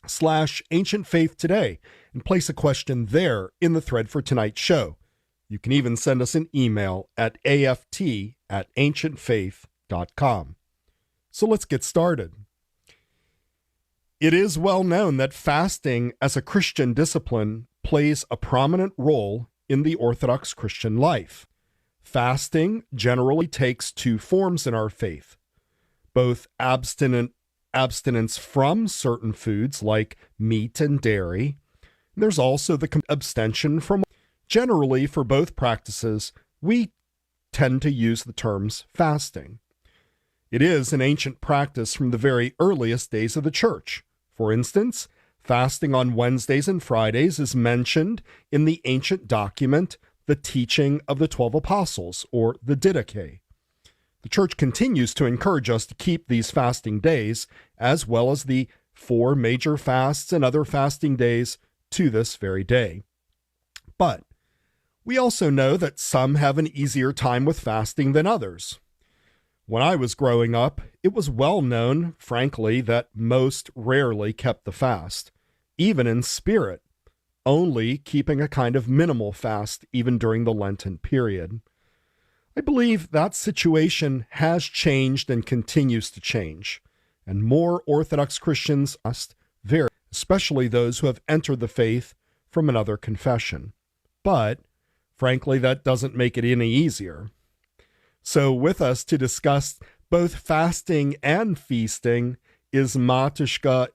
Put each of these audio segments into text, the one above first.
facebook.com/Ancient Faith Today and place a question there in the thread for tonight's show. You can even send us an email at aft@ancientfaith.com. So let's get started. It is well known that fasting as a Christian discipline plays a prominent role in the Orthodox Christian life. Fasting generally takes two forms in our faith, both abstinence from certain foods like meat and dairy. There's also the abstention from. Generally, for both practices, we tend to use the terms fasting. It is an ancient practice from the very earliest days of the church. For instance, fasting on Wednesdays and Fridays is mentioned in the ancient document, the Teaching of the 12 Apostles, or the Didache. The church continues to encourage us to keep these fasting days, as well as the 4 major fasts and other fasting days to this very day. But we also know that some have an easier time with fasting than others. When I was growing up, it was well known, frankly, that most rarely kept the fast, even in spirit, only keeping a kind of minimal fast even during the Lenten period. I believe that situation has changed and continues to change, and more Orthodox Christians must vary, especially those who have entered the faith from another confession. But frankly, that doesn't make it any easier. So with us to discuss both fasting and feasting is Matushka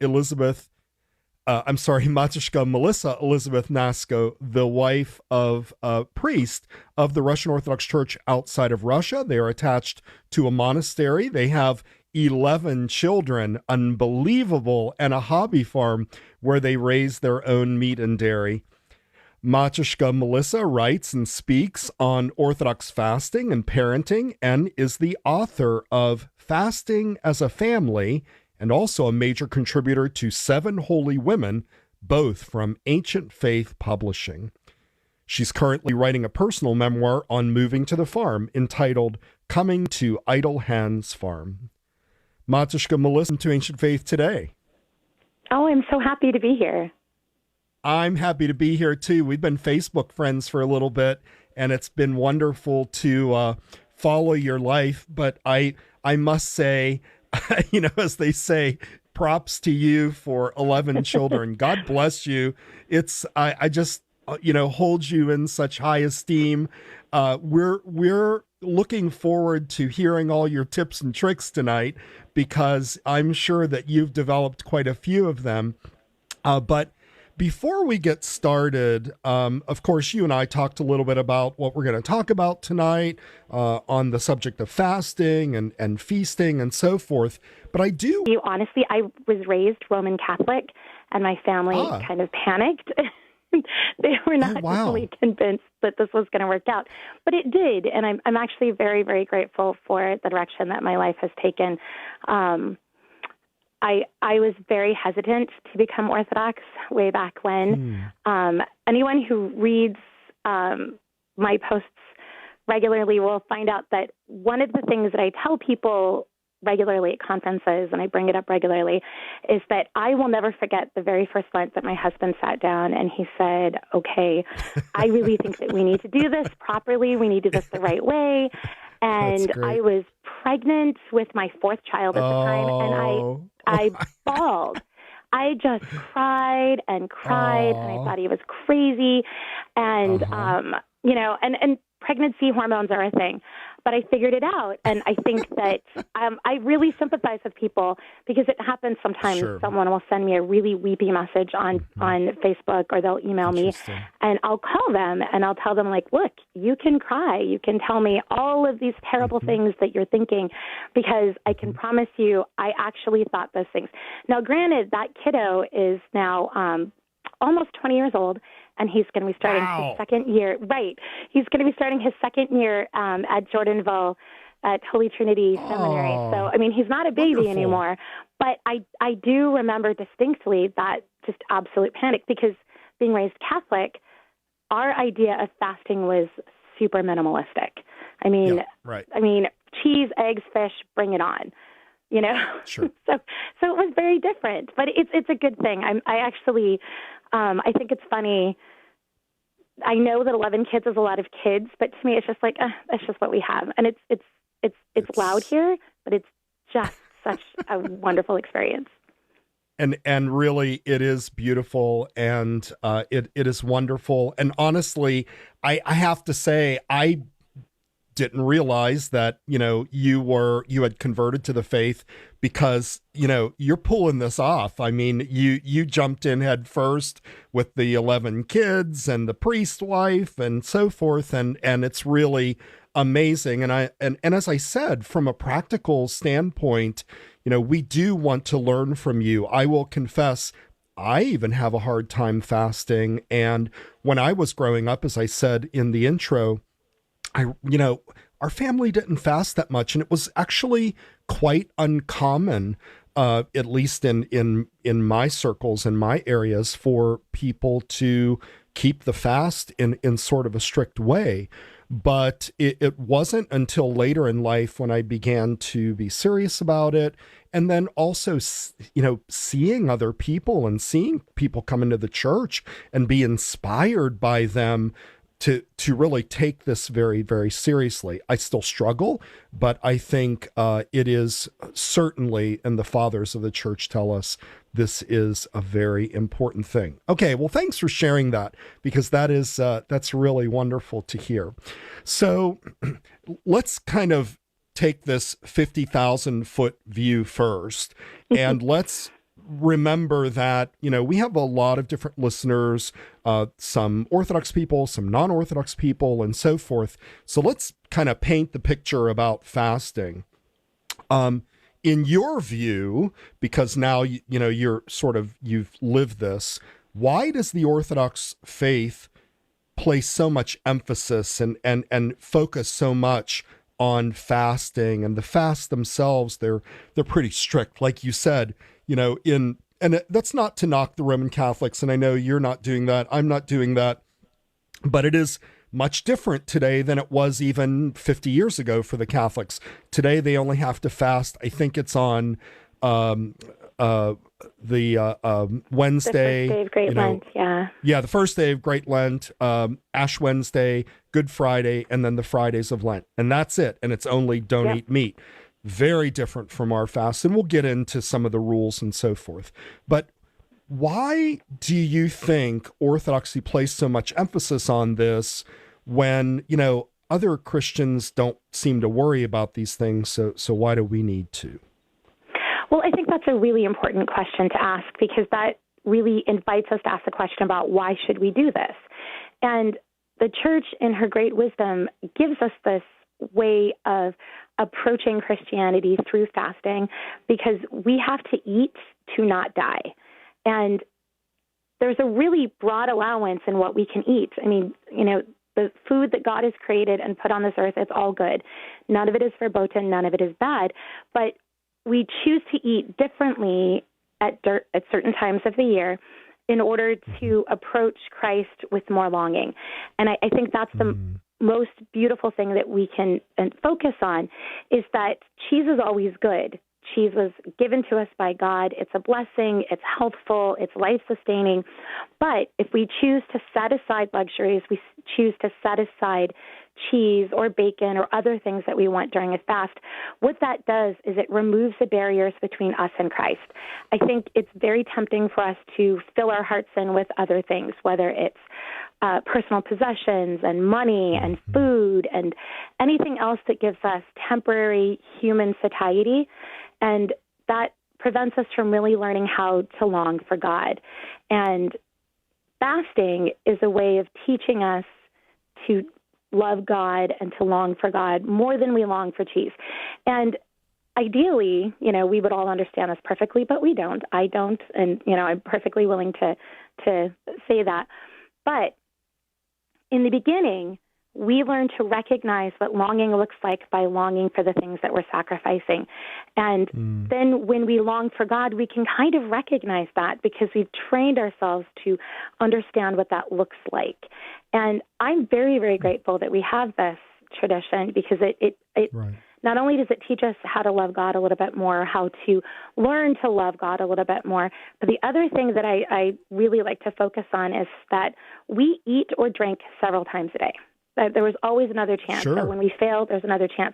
Melissa Elizabeth Nasko, the wife of a priest of the Russian Orthodox Church outside of Russia. They are attached to a monastery. They have 11 children, unbelievable, and a hobby farm where they raise their own meat and dairy. Matushka Melissa writes and speaks on Orthodox fasting and parenting and is the author of Fasting as a Family and also a major contributor to 7 Holy Women, both from Ancient Faith Publishing. She's currently writing a personal memoir on moving to the farm entitled Coming to Idle Hands Farm. Matushka Melissa, to Ancient Faith Today. Oh, I'm so happy to be here. I'm happy to be here too. We've been Facebook friends for a little bit, and it's been wonderful to follow your life. But I must say, as they say, props to you for 11 children. God bless you. I just hold you in such high esteem. We're looking forward to hearing all your tips and tricks tonight, because I'm sure that you've developed quite a few of them. But before we get started, of course, you and I talked a little bit about what we're going to talk about tonight on the subject of fasting and feasting and so forth. But I was raised Roman Catholic, and my family kind of panicked. They were not fully convinced that this was going to work out, but it did. And I'm actually very, very grateful for the direction that my life has taken. I was very hesitant to become Orthodox way back when. Anyone who reads my posts regularly will find out that one of the things that I tell people regularly at conferences, and I bring it up regularly, is that I will never forget the very first Lent that my husband sat down and he said, okay, I really think that we need to do this properly. We need to do this the right way. And I was pregnant with my 4th child at the time, and I bawled. I just cried and cried, and I thought he was crazy. And, and pregnancy hormones are a thing. But I figured it out, and I think that I really sympathize with people, because it happens sometimes. Sure. Someone will send me a really weepy message on Facebook, or they'll email me, and I'll call them, and I'll tell them, like, look, you can cry. You can tell me all of these terrible things that you're thinking, because I can promise you I actually thought those things. Now, granted, that kiddo is now almost 20 years old, and he's going to be starting his second year. Right. He's going to be starting his second year at Jordanville at Holy Trinity Seminary. So, I mean, he's not a baby anymore. But I do remember distinctly that just absolute panic, because being raised Catholic, our idea of fasting was super minimalistic. I mean, cheese, eggs, fish, bring it on. Sure. So it was very different, but it's a good thing. I think it's funny. I know that 11 kids is a lot of kids, but to me, it's just like, that's just what we have. And it's loud here, but it's just such a wonderful experience. And really, it is beautiful, and it is wonderful. And honestly, I have to say, I didn't realize that you had converted to the faith, because you're pulling this off. I mean, you jumped in head first with the 11 kids and the priest wife and so forth, and it's really amazing. And as I said, from a practical standpoint, we do want to learn from you. I will confess, I even have a hard time fasting. And when I was growing up, as I said in the intro, our family didn't fast that much, and it was actually quite uncommon, at least in my circles, in my areas, for people to keep the fast in sort of a strict way. But it wasn't until later in life when I began to be serious about it. And then also, seeing other people and seeing people come into the church and be inspired by them to really take this very, very seriously. I still struggle, but I think it is certainly, and the fathers of the church tell us, this is a very important thing. Okay, well, thanks for sharing that, because that's really wonderful to hear. So let's kind of take this 50,000-foot view first, and let's remember that, we have a lot of different listeners, some Orthodox people, some non-Orthodox people, and so forth. So let's kind of paint the picture about fasting. In your view, because now, you've lived this, why does the Orthodox faith place so much emphasis and focus so much on fasting? And the fasts themselves, they're pretty strict, like you said. And that's not to knock the Roman Catholics, and I know you're not doing that, I'm not doing that, but it is much different today than it was even 50 years ago for the Catholics. Today, they only have to fast, I think it's on the Wednesday. The first day of Great Lent, yeah. Yeah, the first day of Great Lent, Ash Wednesday, Good Friday, and then the Fridays of Lent. And that's it. And it's only don't eat meat. Very different from our fast. And we'll get into some of the rules and so forth. But why do you think Orthodoxy placed so much emphasis on this when, other Christians don't seem to worry about these things? So why do we need to? Well, I think that's a really important question to ask, because that really invites us to ask the question about why should we do this? And the church, in her great wisdom, gives us this way of approaching Christianity through fasting, because we have to eat to not die. And there's a really broad allowance in what we can eat. I mean, the food that God has created and put on this earth, it's all good. None of it is verboten, none of it is bad. But we choose to eat differently at certain times of the year in order to approach Christ with more longing. And I think that's the most beautiful thing that we can focus on, is that cheese is always good. Cheese was given to us by God. It's a blessing. It's healthful. It's life-sustaining. But if we choose to set aside luxuries, we choose to set aside cheese or bacon or other things that we want during a fast, what that does is it removes the barriers between us and Christ. I think it's very tempting for us to fill our hearts in with other things, whether it's personal possessions and money and food and anything else that gives us temporary human satiety. And that prevents us from really learning how to long for God. And fasting is a way of teaching us to love God and to long for God more than we long for cheese. And ideally, we would all understand this perfectly, but we don't. I don't. And, I'm perfectly willing to say that. But in the beginning, we learn to recognize what longing looks like by longing for the things that we're sacrificing. And then when we long for God, we can kind of recognize that because we've trained ourselves to understand what that looks like. And I'm very, very grateful that we have this tradition because it right. not only does it teach us how to love God a little bit more, how to learn to love God a little bit more, but the other thing that I really like to focus on is that we eat or drink several times a day. There was always another chance. Sure. So when we fail, there's another chance.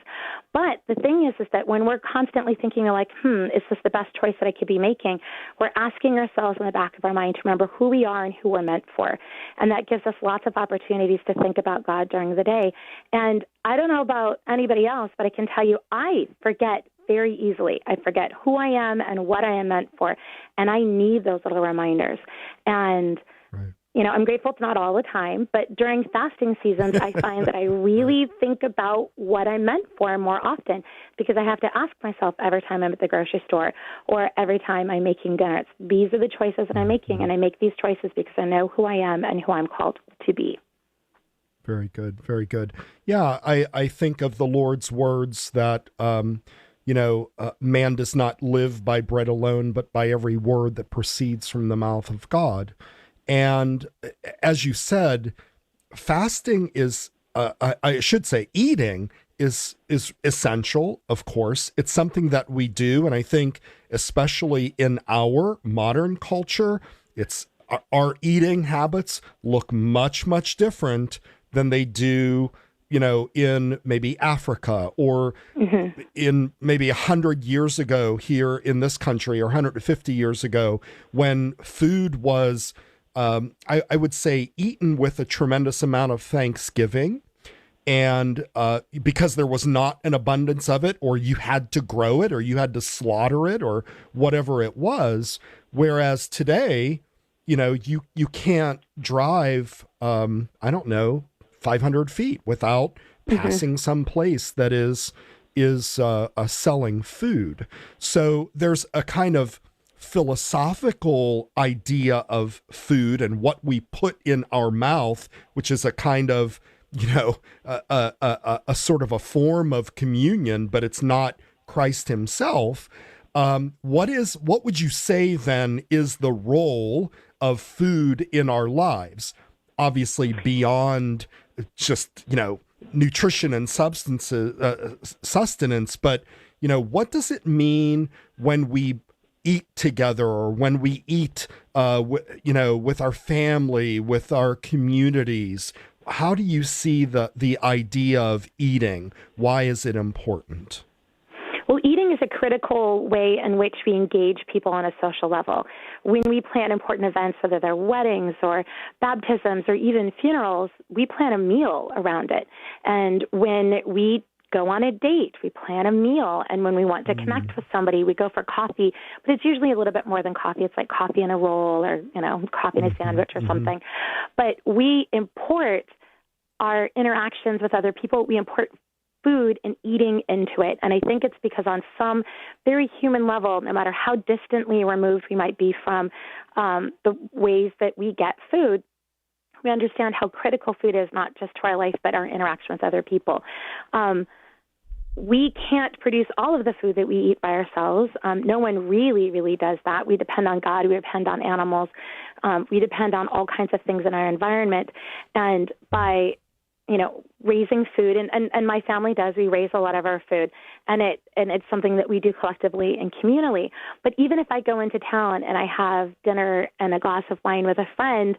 But the thing is that when we're constantly thinking like, is this the best choice that I could be making? We're asking ourselves in the back of our mind to remember who we are and who we're meant for. And that gives us lots of opportunities to think about God during the day. And I don't know about anybody else, but I can tell you I forget very easily. I forget who I am and what I am meant for. And I need those little reminders. And right. I'm grateful it's not all the time, but during fasting seasons, I find that I really think about what I'm meant for more often because I have to ask myself every time I'm at the grocery store or every time I'm making dinner. These are the choices that I'm making, and I make these choices because I know who I am and who I'm called to be. Very good. Very good. Yeah, I think of the Lord's words that, man does not live by bread alone, but by every word that proceeds from the mouth of God. And as you said, fasting is, I should say, eating is essential, of course. It's something that we do. And I think especially in our modern culture, our eating habits look much, much different than they do, in maybe Africa or in maybe 100 years ago here in this country or 150 years ago when food was I would say eaten with a tremendous amount of thanksgiving, and because there was not an abundance of it, or you had to grow it, or you had to slaughter it, or whatever it was. Whereas today, you can't drive, 500 feet without passing some place that is selling food. So there's a kind of philosophical idea of food and what we put in our mouth, which is a kind of, a sort of a form of communion, but it's not Christ himself. What would you say then is the role of food in our lives? Obviously beyond just, nutrition and sustenance, but, what does it mean when we eat together or when we eat, with our family, with our communities? How do you see the idea of eating? Why is it important? Well, eating is a critical way in which we engage people on a social level. When we plan important events, whether they're weddings or baptisms or even funerals, we plan a meal around it. And when we go on a date, we plan a meal. And when we want to connect with somebody, we go for coffee. But it's usually a little bit more than coffee. It's like coffee and a roll or, coffee and a sandwich or something. But we import our interactions with other people. We import food and eating into it. And I think it's because on some very human level, no matter how distantly removed we might be from the ways that we get food, we understand how critical food is, not just to our life, but our interaction with other people. We can't produce all of the food that we eat by ourselves. No one really, really does that. We depend on God. We depend on animals. We depend on all kinds of things in our environment. And by raising food, and my family does. We raise a lot of our food, and it's something that we do collectively and communally. But even if I go into town and I have dinner and a glass of wine with a friend,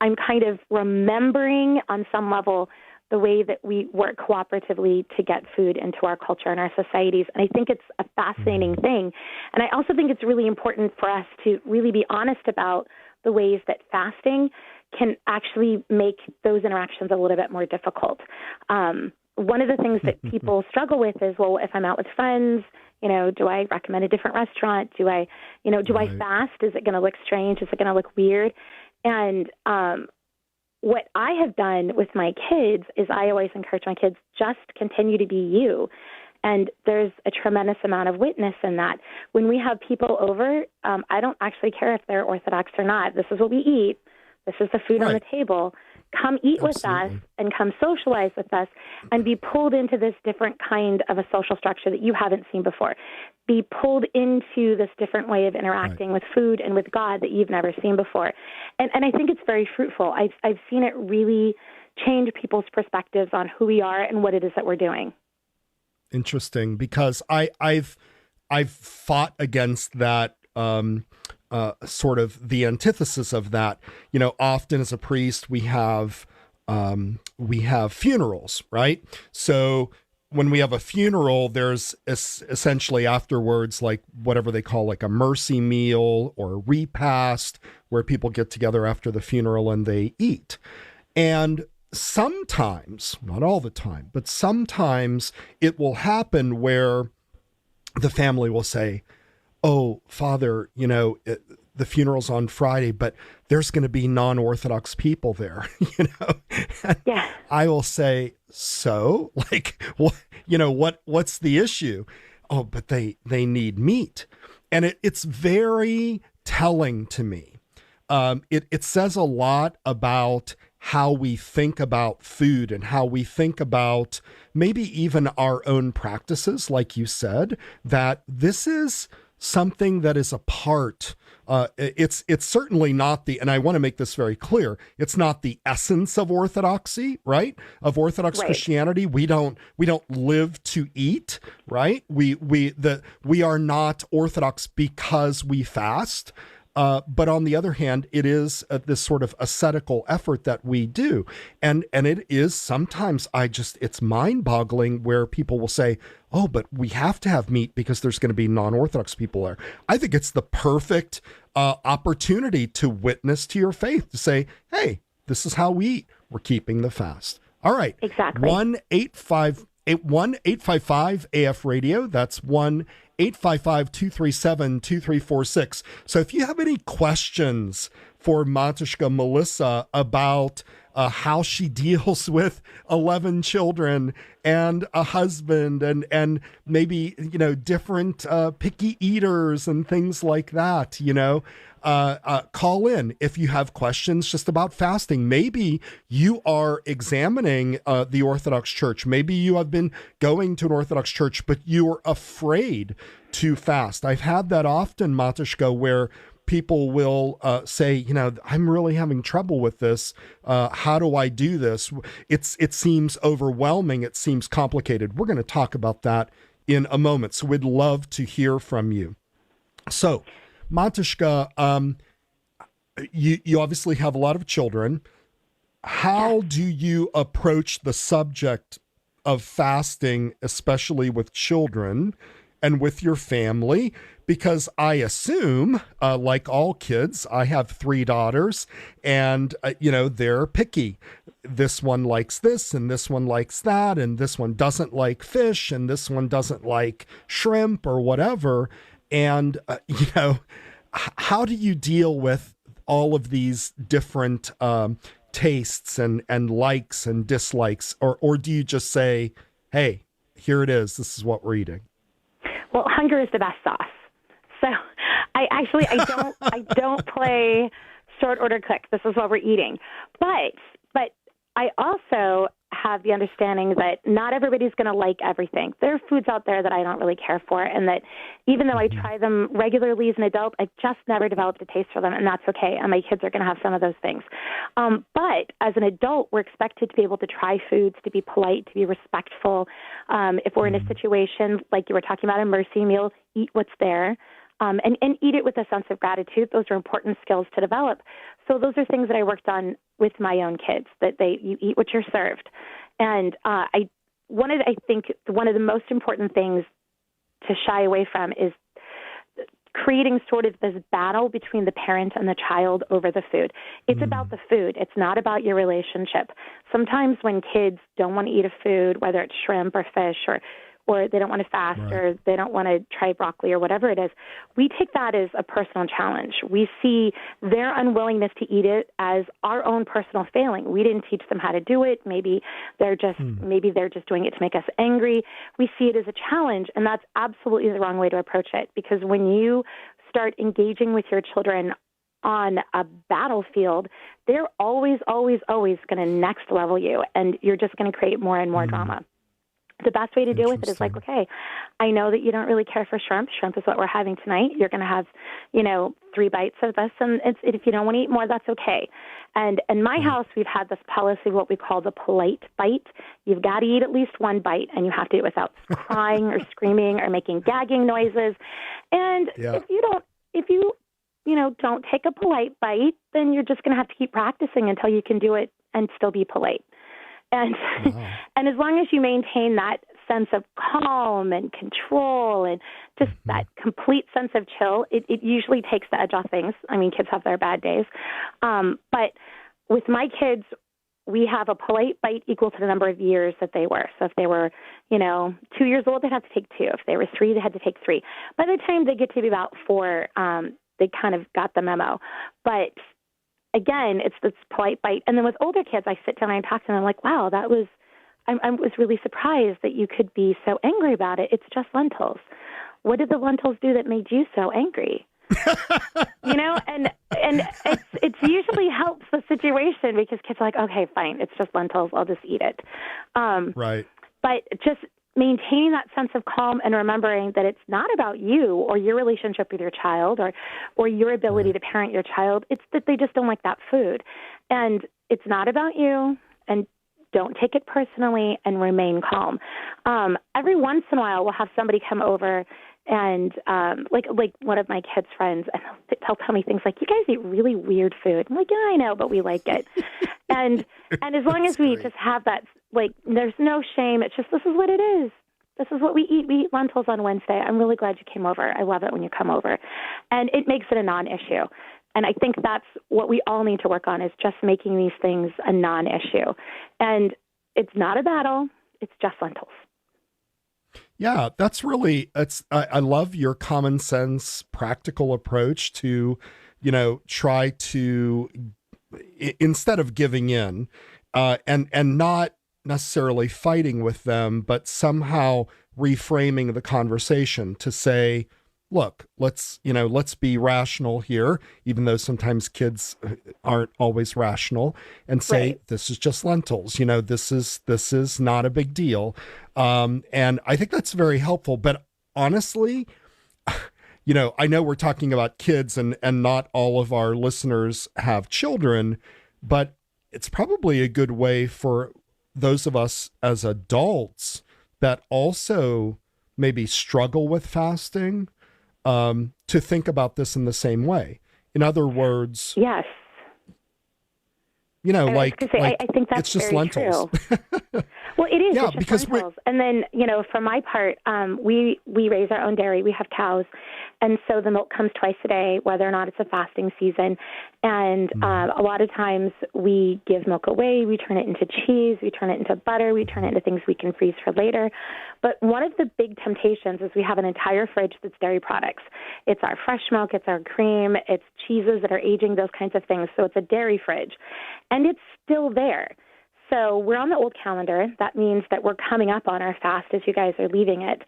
I'm kind of remembering on some level the way that we work cooperatively to get food into our culture and our societies. And I think it's a fascinating thing. And I also think it's really important for us to really be honest about the ways that fasting can actually make those interactions a little bit more difficult. One of the things that people struggle with is, well, if I'm out with friends, do I recommend a different restaurant? Do I fast? Is it going to look strange? Is it going to look weird? And what I have done with my kids is I always encourage my kids, just continue to be you. And there's a tremendous amount of witness in that. When we have people over, I don't actually care if they're Orthodox or not. This is what we eat. This is the food on the table. Come eat with us and come socialize with us and be pulled into this different kind of a social structure that you haven't seen before. Be pulled into this different way of interacting with food and with God that you've never seen before. And I think it's very fruitful. I've seen it really change people's perspectives on who we are and what it is that we're doing. Interesting, because I've fought against that, sort of the antithesis of that. Often as a priest we have funerals, right? So when we have a funeral, there's essentially afterwards, like whatever they call like a mercy meal or a repast, where people get together after the funeral and they eat. And sometimes, not all the time, but sometimes it will happen where the family will say, "Oh, Father, the funeral's on Friday, but there's going to be non-Orthodox people there." Yeah. I will say, "So, like, what's the issue?" "Oh, but they need meat." And it's very telling to me. It says a lot about how we think about food and how we think about maybe even our own practices, like you said, that this is something that is a part. It's certainly not and I want to make this very clear, it's not the essence of Orthodoxy, right? Of Orthodox Right. Christianity. We don't live to eat, right? We are not Orthodox because we fast. But on the other hand, it is this sort of ascetical effort that we do. And it is sometimes it's mind-boggling where people will say, "Oh, but we have to have meat because there's going to be non-Orthodox people there." I think it's the perfect opportunity to witness to your faith, to say, "Hey, this is how we eat. We're keeping the fast." All right. Exactly. 1-855 AF Radio. That's 1-855-237-2346. So if you have any questions for Matushka Melissa about how she deals with 11 children and a husband and maybe, different picky eaters and things like that, call in if you have questions just about fasting. Maybe you are examining the Orthodox Church. Maybe you have been going to an Orthodox church, but you're afraid to fast. I've had that often, Matushka, where people will say, "I'm really having trouble with this. How do I do this? It seems overwhelming. It seems complicated." We're going to talk about that in a moment. So we'd love to hear from you. So, Matushka, you obviously have a lot of children. How do you approach the subject of fasting, especially with children and with your family? Because I assume, like all kids, I have 3 daughters, and, they're picky. This one likes this, and this one likes that, and this one doesn't like fish, and this one doesn't like shrimp or whatever. And, how do you deal with all of these different tastes and likes and dislikes? Or do you just say, "Hey, here it is. This is what we're eating"? Well, hunger is the best sauce. So I don't play short order cook. This is what we're eating. But I also have the understanding that not everybody's going to like everything. There are foods out there that I don't really care for, and that even though I try them regularly as an adult, I've just never developed a taste for them, and that's okay. And my kids are going to have some of those things. But as an adult, we're expected to be able to try foods, to be polite, to be respectful. If we're in a situation like you were talking about, a mercy meal, eat what's there. And eat it with a sense of gratitude. Those are important skills to develop. So those are things that I worked on with my own kids, that you eat what you're served. And I think one of the most important things to shy away from is creating sort of this battle between the parent and the child over the food. It's about the food. It's not about your relationship. Sometimes when kids don't want to eat a food, whether it's shrimp or fish or they don't want to fast, right, or they don't want to try broccoli or whatever it is, we take that as a personal challenge. We see their unwillingness to eat it as our own personal failing. We didn't teach them how to do it. Maybe they're just doing it to make us angry. We see it as a challenge, and that's absolutely the wrong way to approach it, because when you start engaging with your children on a battlefield, they're always, always, always going to next level you, and you're just going to create more and more drama. The best way to deal with it is like, okay, I know that you don't really care for shrimp. Shrimp is what we're having tonight. You're going to have, 3 bites of this, and if you don't want to eat more, that's okay. And in my house, we've had this policy, what we call the polite bite. You've got to eat at least 1 bite, and you have to eat it without crying or screaming or making gagging noises. And if you don't take a polite bite, then you're just going to have to keep practicing until you can do it and still be polite. And and as long as you maintain that sense of calm and control and just that complete sense of chill, it usually takes the edge off things. I mean, kids have their bad days. But with my kids, we have a polite bite equal to the number of years that they were. So if they were, 2 years old, they'd have to take 2. If they were 3, they had to take 3. By the time they get to be about 4, they kind of got the memo. But again, it's this polite bite. And then with older kids, I sit down and I talk to them. I'm like, wow, I was really surprised that you could be so angry about it. It's just lentils. What did the lentils do that made you so angry? And it's usually helps the situation because kids are like, okay, fine, it's just lentils. I'll just eat it. Right. But just maintaining that sense of calm and remembering that it's not about you or your relationship with your child or your ability to parent your child. It's that they just don't like that food. And it's not about you, and don't take it personally and remain calm. Every once in a while, we'll have somebody come over and like one of my kids' friends, and they'll tell me things like, you guys eat really weird food. I'm like, yeah, I know, but we like it. and as long as we just have that, like, there's no shame. It's just, this is what it is. This is what we eat. We eat lentils on Wednesday. I'm really glad you came over. I love it when you come over. And it makes it a non-issue. And I think that's what we all need to work on, is just making these things a non-issue. And it's not a battle. It's just lentils. Yeah, that's really, I love your common sense, practical approach to, try to, instead of giving in, and not necessarily fighting with them, but somehow reframing the conversation to say, look, let's be rational here, even though sometimes kids aren't always rational, and say, this is just lentils. This is not a big deal. And I think that's very helpful. But honestly, I know we're talking about kids and not all of our listeners have children, but it's probably a good way for those of us as adults that also maybe struggle with fasting, to think about this in the same way. In other words, yes, I think that's it's just very lentils. True. Well, it is. Yeah, it's just because lentils. And then, for my part, we raise our own dairy. We have cows. And so the milk comes twice a day, whether or not it's a fasting season. And a lot of times we give milk away. We turn it into cheese. We turn it into butter. We turn it into things we can freeze for later. But one of the big temptations is we have an entire fridge that's dairy products. It's our fresh milk. It's our cream. It's cheeses that are aging, those kinds of things. So it's a dairy fridge. And it's still there. So we're on the old calendar. That means that we're coming up on our fast as you guys are leaving it.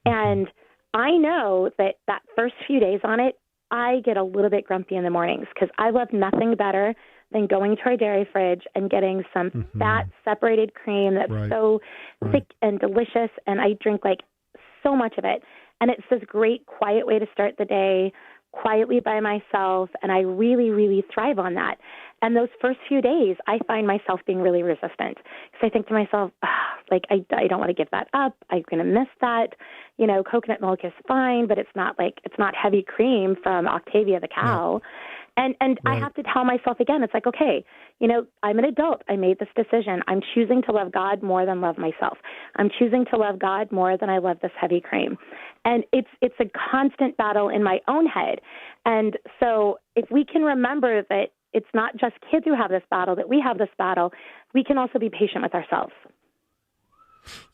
And I know that first few days on it, I get a little bit grumpy in the mornings because I love nothing better than going to our dairy fridge and getting some fat separated cream that's so thick and delicious. And I drink like so much of it. And it's this great quiet way to start the day, quietly by myself. And I really, really thrive on that. And those first few days, I find myself being really resistant because I think to myself, I don't want to give that up. I'm going to miss that. Coconut milk is fine, but it's not heavy cream from Octavia the cow. Yeah. And I have to tell myself again, it's like, okay, I'm an adult. I made this decision. I'm choosing to love God more than love myself. I'm choosing to love God more than I love this heavy cream. And it's a constant battle in my own head. And so if we can remember that it's not just kids who have this battle, that we have this battle, we can also be patient with ourselves.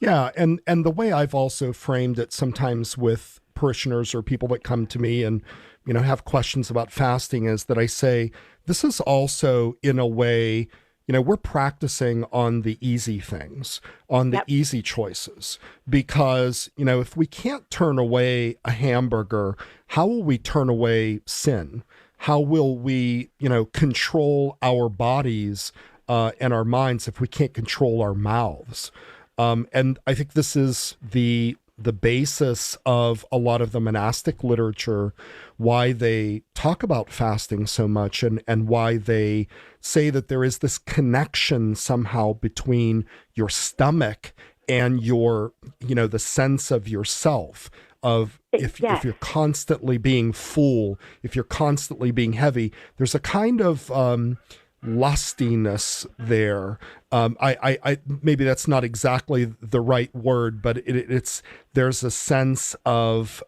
Yeah, and the way I've also framed it sometimes with parishioners or people that come to me and, have questions about fasting is that I say, this is also in a way, we're practicing on the easy things, on the easy choices, because, if we can't turn away a hamburger, how will we turn away sin? How will we, control our bodies and our minds if we can't control our mouths? And I think this is the basis of a lot of the monastic literature, why they talk about fasting so much, and why they say that there is this connection somehow between your stomach and your, the sense of yourself, of if you're constantly being full, if you're constantly being heavy, there's a kind of lustiness there. I maybe that's not exactly the right word, but there's a sense of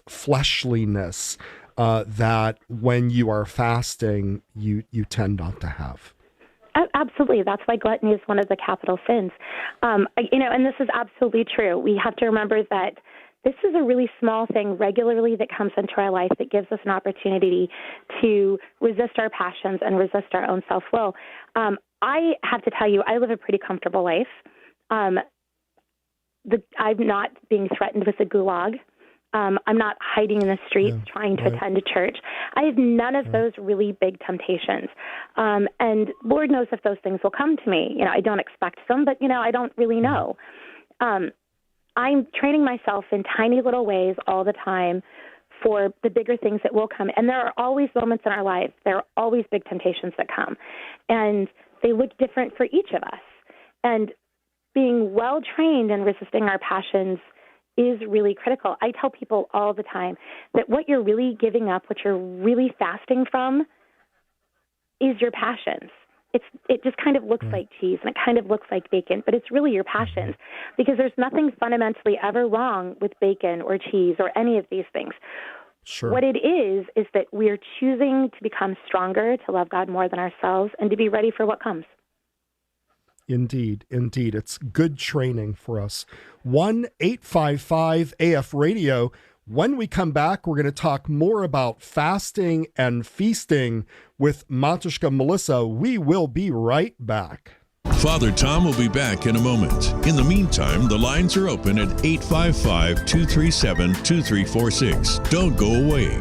fleshliness that when you are fasting, you tend not to have. Absolutely. That's why gluttony is one of the capital sins. And this is absolutely true. We have to remember that this is a really small thing regularly that comes into our life that gives us an opportunity to resist our passions and resist our own self-will. I have to tell you, I live a pretty comfortable life. I'm not being threatened with a gulag. I'm not hiding in the streets trying to attend a church. I have none of those really big temptations. And Lord knows if those things will come to me. I don't expect them, but, I don't really know. I'm training myself in tiny little ways all the time for the bigger things that will come. And there are always moments in our life, there are always big temptations that come. And they look different for each of us. And being well trained in resisting our passions is really critical. I tell people all the time that what you're really giving up, what you're really fasting from, is your passions. It just kind of looks like cheese and it kind of looks like bacon, but it's really your passions, because there's nothing fundamentally ever wrong with bacon or cheese or any of these things. Sure. What it is that we're choosing to become stronger, to love God more than ourselves, and to be ready for what comes. Indeed. It's good training for us. 1-855-AF-RADIO. When we come back, we're going to talk more about fasting and feasting with Matushka Melissa. We will be right back. Father Tom will be back in a moment. In the meantime, the lines are open at 855-237-2346. Don't go away.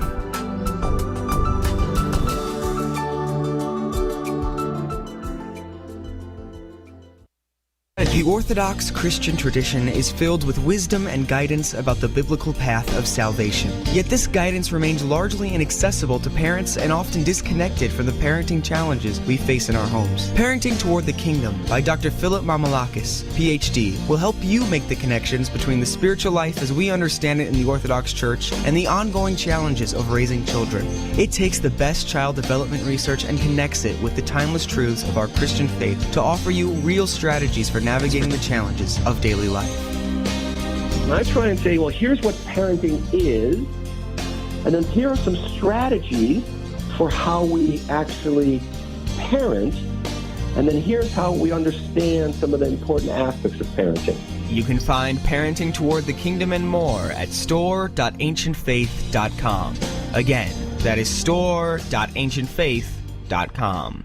The Orthodox Christian tradition is filled with wisdom and guidance about the biblical path of salvation. Yet this guidance remains largely inaccessible to parents and often disconnected from the parenting challenges we face in our homes. Parenting Toward the Kingdom by Dr. Philip Mamalakis, PhD, will help you make the connections between the spiritual life as we understand it in the Orthodox Church and the ongoing challenges of raising children. It takes the best child development research and connects it with the timeless truths of our Christian faith to offer you real strategies for navigating the challenges of daily life. I try and say, well, here's what parenting is, and then here are some strategies for how we actually parent, and then here's how we understand some of the important aspects of parenting. You can find Parenting Toward the Kingdom and more at store.ancientfaith.com. Again, that is store.ancientfaith.com.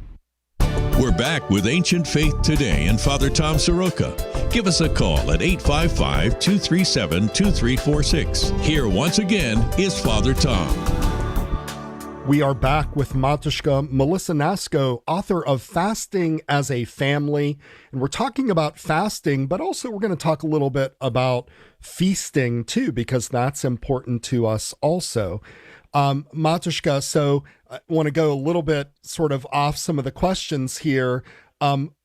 We're back with Ancient Faith Today and Father Tom Soroka. Give us a call at 855-237-2346. Here once again is Father Tom. We are back with Matushka Melissa Nasko, author of Fasting as a Family. And we're talking about fasting, but also we're going to talk a little bit about feasting too, because that's important to us also. Matushka, so I want to go a little bit sort of off some of the questions here. I'm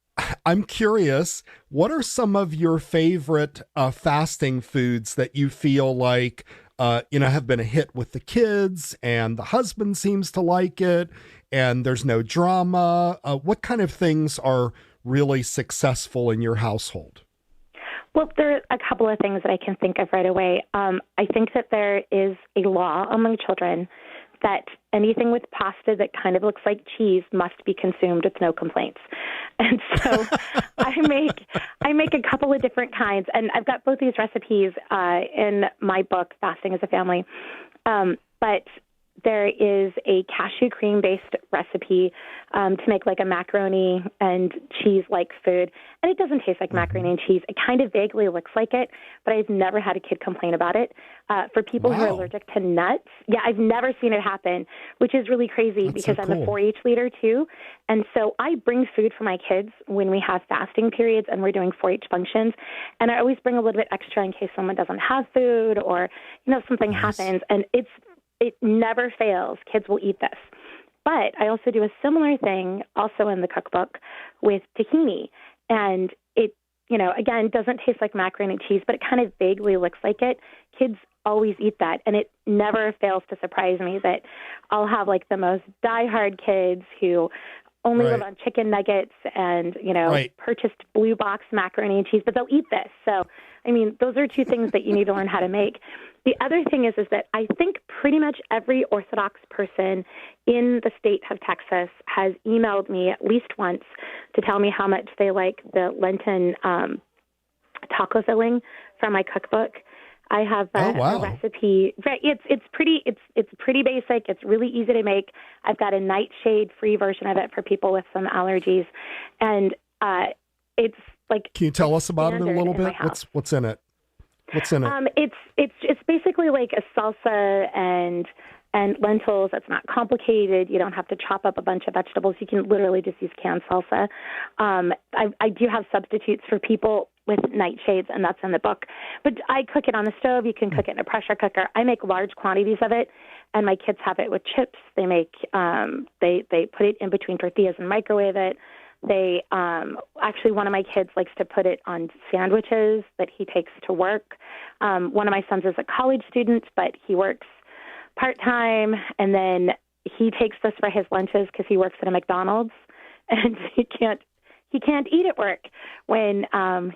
curious, what are some of your favorite fasting foods that you feel like, have been a hit with the kids and the husband seems to like it and there's no drama? What kind of things are really successful in your household? Well, there are a couple of things that I can think of right away. I think that there is a law among children that anything with pasta that kind of looks like cheese must be consumed with no complaints. And so I make a couple of different kinds, and I've got both these recipes in my book, Fasting as a Family. But there is a cashew cream-based recipe to make like a macaroni and cheese-like food. And it doesn't taste like macaroni and cheese. It kind of vaguely looks like it, but I've never had a kid complain about it. For people who are allergic to nuts, I've never seen it happen, which is really crazy because I'm a 4-H leader too. And so I bring food for my kids when we have fasting periods and we're doing 4-H functions. And I always bring a little bit extra in case someone doesn't have food or, something happens. And it never fails. Kids will eat this. But I also do a similar thing also in the cookbook with tahini. And it, again, doesn't taste like macaroni and cheese, but it kind of vaguely looks like it. Kids always eat that. And it never fails to surprise me that I'll have like the most diehard kids who only live on chicken nuggets and, purchased blue box macaroni and cheese, but they'll eat this. So, those are two things that you need to learn how to make. The other thing is that I think pretty much every Orthodox person in the state of Texas has emailed me at least once to tell me how much they like the Lenten taco filling from my cookbook. I have a recipe. It's pretty basic. It's really easy to make. I've got a nightshade-free version of it for people with some allergies, and it's like. Can you tell us about it a little bit? What's in it? What's in it? It's basically like a salsa and lentils. It's not complicated. You don't have to chop up a bunch of vegetables. You can literally just use canned salsa. I do have substitutes for people with nightshades, and that's in the book. But I cook it on the stove. You can cook it in a pressure cooker. I make large quantities of it, and my kids have it with chips. They make they put it in between tortillas and microwave it. They actually, one of my kids likes to put it on sandwiches that he takes to work. One of my sons is a college student, but he works part-time, and then he takes this for his lunches because he works at a McDonald's, and he can't eat at work when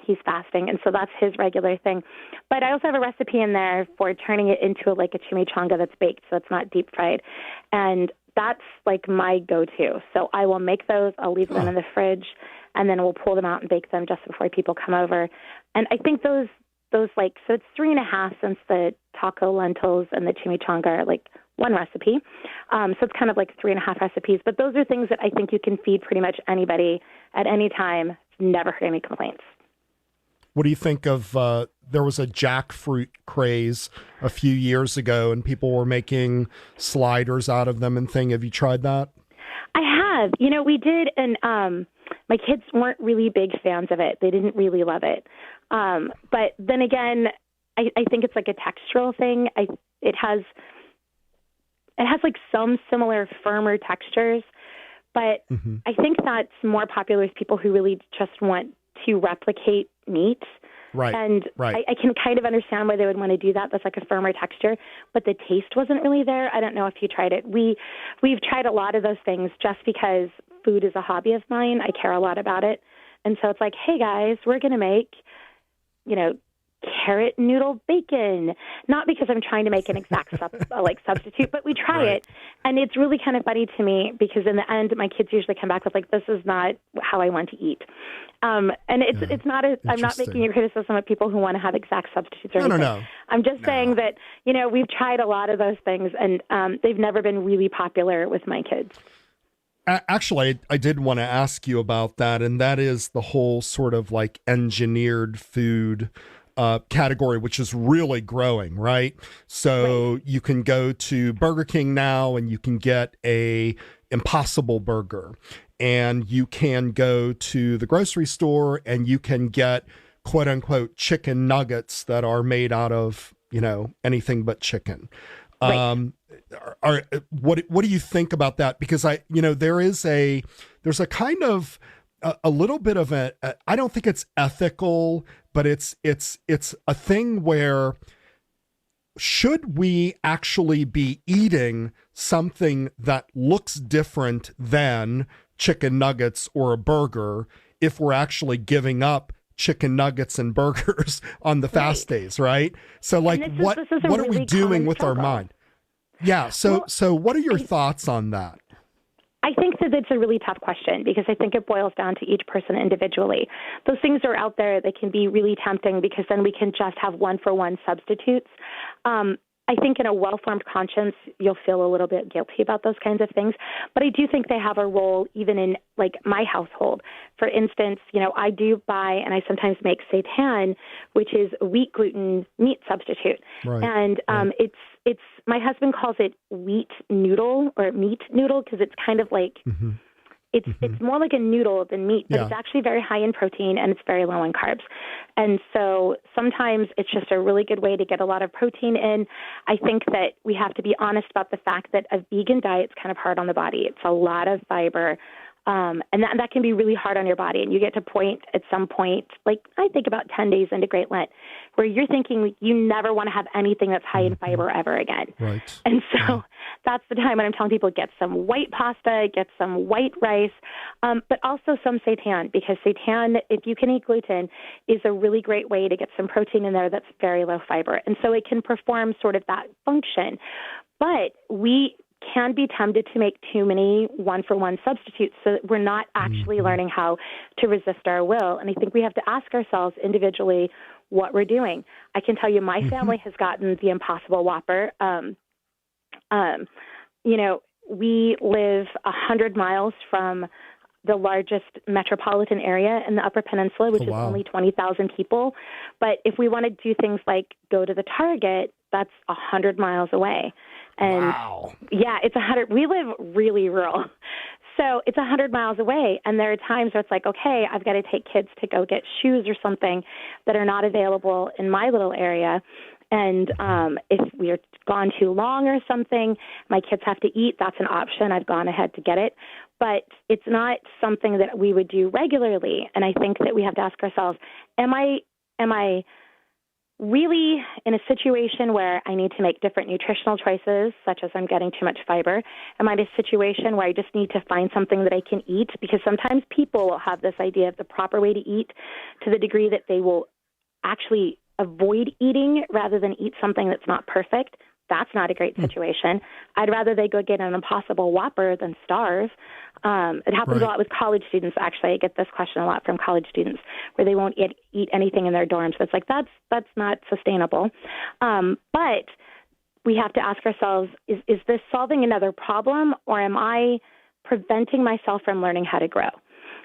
he's fasting, and so that's his regular thing. But I also have a recipe in there for turning it into like a chimichanga that's baked, so it's not deep fried, and that's like my go-to. So I will make those, I'll leave them in the fridge, and then we'll pull them out and bake them just before people come over. And I think those like, so it's 3.5 since the taco lentils and the chimichanga are like one recipe. So it's kind of like 3.5 recipes. But those are things that I think you can feed pretty much anybody at any time. Never heard any complaints. What do you think of, there was a jackfruit craze a few years ago and people were making sliders out of them and thing. Have you tried that? I have. We did, and my kids weren't really big fans of it. They didn't really love it. But then again, I think it's like a textural thing. It has like some similar firmer textures, but I think that's more popular with people who really just want to replicate meat. Right. And I can kind of understand why they would want to do that. That's like a firmer texture, but the taste wasn't really there. I don't know if you tried it. We've tried a lot of those things just because food is a hobby of mine. I care a lot about it. And so it's like, hey guys, we're going to make, carrot noodle bacon, not because I'm trying to make an exact substitute, but we try it. And it's really kind of funny to me because in the end, my kids usually come back with like, this is not how I want to eat. And it's not, I'm not making a criticism of people who want to have exact substitutes or anything. No. I'm just saying that, we've tried a lot of those things and they've never been really popular with my kids. Actually, I did want to ask you about that, and that is the whole sort of like engineered food category, which is really growing, right? So you can go to Burger King now and you can get a Impossible Burger, and you can go to the grocery store and you can get quote unquote chicken nuggets that are made out of, anything but chicken. What do you think about that? Because there's a kind of a little bit of I don't think it's ethical, but it's a thing where should we actually be eating something that looks different than chicken nuggets or a burger if we're actually giving up chicken nuggets and burgers on the fast days, right? So like what are we doing with our mind? Yeah. So what are your thoughts on that? I think that it's a really tough question because I think it boils down to each person individually. Those things are out there. They can be really tempting because then we can just have one-for-one substitutes. I think in a well-formed conscience, you'll feel a little bit guilty about those kinds of things. But I do think they have a role even in, like, my household. For instance, I do buy and I sometimes make seitan, which is a wheat gluten meat substitute. Right. And it's my husband calls it wheat noodle or meat noodle because it's kind of like it's more like a noodle than meat, but it's actually very high in protein and it's very low in carbs. And so sometimes it's just a really good way to get a lot of protein in. I think that we have to be honest about the fact that a vegan diet's kind of hard on the body. It's a lot of fiber. And that can be really hard on your body. And you get to at some point, like I think about 10 days into Great Lent, where you're thinking you never want to have anything that's high in fiber ever again. Right. And so that's the time when I'm telling people get some white pasta, get some white rice, but also some seitan, because seitan, if you can eat gluten, is a really great way to get some protein in there that's very low fiber. And so it can perform sort of that function. But we can be tempted to make too many one-for-one substitutes so that we're not actually learning how to resist our will. And I think we have to ask ourselves individually what we're doing. I can tell you my family has gotten the Impossible Whopper. We live 100 miles from the largest metropolitan area in the Upper Peninsula, which is only 20,000 people. But if we want to do things like go to the Target, that's 100 miles away. And it's 100. We live really rural. So it's 100 miles away. And there are times where it's like, okay, I've got to take kids to go get shoes or something that are not available in my little area. And if we're gone too long or something, my kids have to eat, that's an option. I've gone ahead to get it. But it's not something that we would do regularly. And I think that we have to ask ourselves, am I really in a situation where I need to make different nutritional choices, such as I'm getting too much fiber? Am I in a situation where I just need to find something that I can eat? Because sometimes people will have this idea of the proper way to eat to the degree that they will actually avoid eating rather than eat something that's not perfect. That's not a great situation. I'd rather they go get an Impossible Whopper than starve. It happens a lot with college students, actually. I get this question a lot from college students, where they won't eat anything in their dorms. It's like, that's not sustainable. But we have to ask ourselves, is this solving another problem, or am I preventing myself from learning how to grow?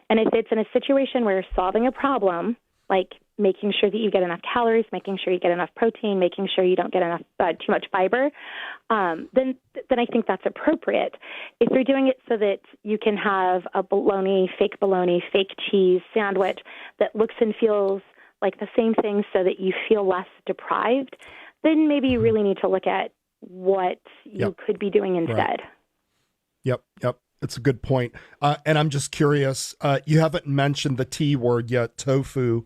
And if it's in a situation where you're solving a problem, like making sure that you get enough calories, making sure you get enough protein, making sure you don't get enough too much fiber, then I think that's appropriate. If you're doing it so that you can have a bologna, fake cheese sandwich that looks and feels like the same thing so that you feel less deprived, then maybe you really need to look at what you could be doing instead. Right. Yep. It's a good point. And I'm just curious, you haven't mentioned the T word yet, tofu.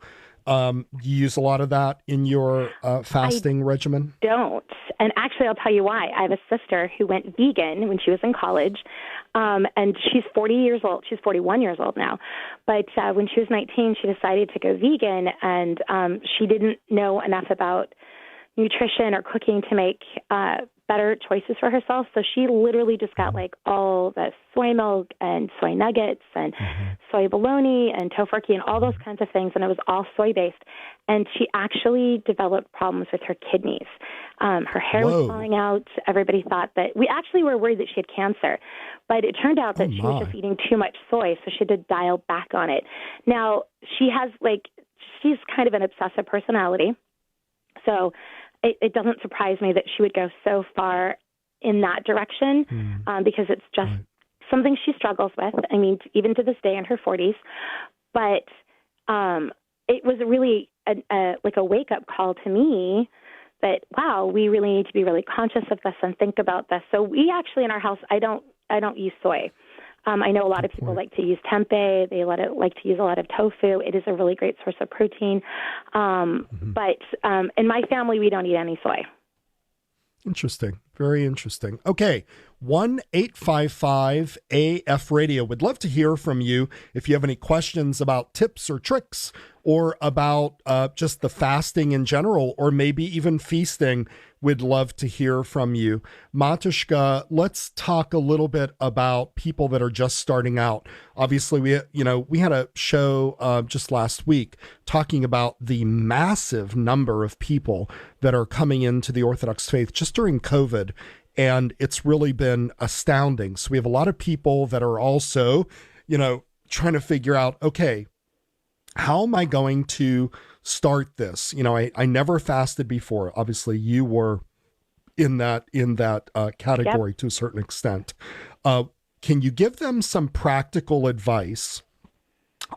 You use a lot of that in your fasting regimen? Don't. And actually, I'll tell you why. I have a sister who went vegan when she was in college, and she's 40 years old. She's 41 years old now. But when she was 19, she decided to go vegan, and she didn't know enough about nutrition or cooking to make better choices for herself. So she literally just got like all the soy milk and soy nuggets and soy bologna and tofurkey and all those kinds of things. And it was all soy-based. And she actually developed problems with her kidneys. Her hair was falling out. Everybody thought that we actually were worried that she had cancer, but it turned out that she was just eating too much soy. So she had to dial back on it. Now she's kind of an obsessive personality. So it doesn't surprise me that she would go so far in that direction because it's just something she struggles with. I mean, even to this day in her 40s. But it was really like a wake-up call to me that, wow, we really need to be really conscious of this and think about this. So we actually in our house, I don't use soy. I know a lot of people like to use tempeh. They like to use a lot of tofu. It is a really great source of protein. But in my family, we don't eat any soy. Interesting. Very interesting. Okay. 1-855-AF-RADIO. Would love to hear from you if you have any questions about tips or tricks or about just the fasting in general, or maybe even feasting. We'd love to hear from you. Matushka, let's talk a little bit about people that are just starting out. Obviously, we had a show just last week talking about the massive number of people that are coming into the Orthodox faith just during COVID. And it's really been astounding. So we have a lot of people that are also, trying to figure out, okay, how am I going to start this? I never fasted before. Obviously, you were in that category to a certain extent. Can you give them some practical advice?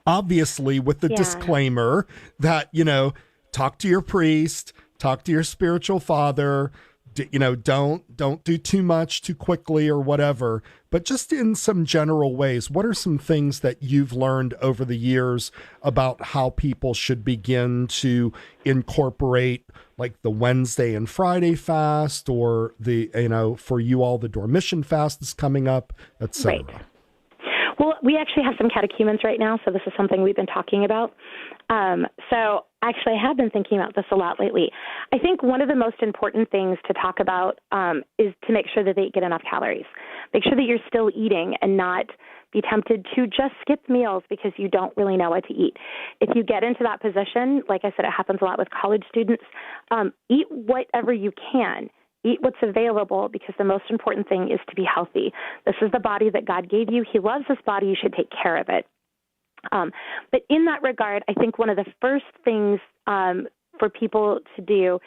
Obviously, with the disclaimer that, talk to your priest, talk to your spiritual father, don't do too much too quickly or whatever, but just in some general ways, what are some things that you've learned over the years about how people should begin to incorporate like the Wednesday and Friday fast, or for you all, the Dormition fast is coming up, etc. Right. Well, we actually have some catechumens right now, so this is something we've been talking about. So actually, I have been thinking about this a lot lately. I think one of the most important things to talk about is to make sure that they get enough calories. Make sure that you're still eating and not be tempted to just skip meals because you don't really know what to eat. If you get into that position, like I said, it happens a lot with college students, eat whatever you can. Eat what's available, because the most important thing is to be healthy. This is the body that God gave you. He loves this body. You should take care of it. But in that regard, I think one of the first things for people to do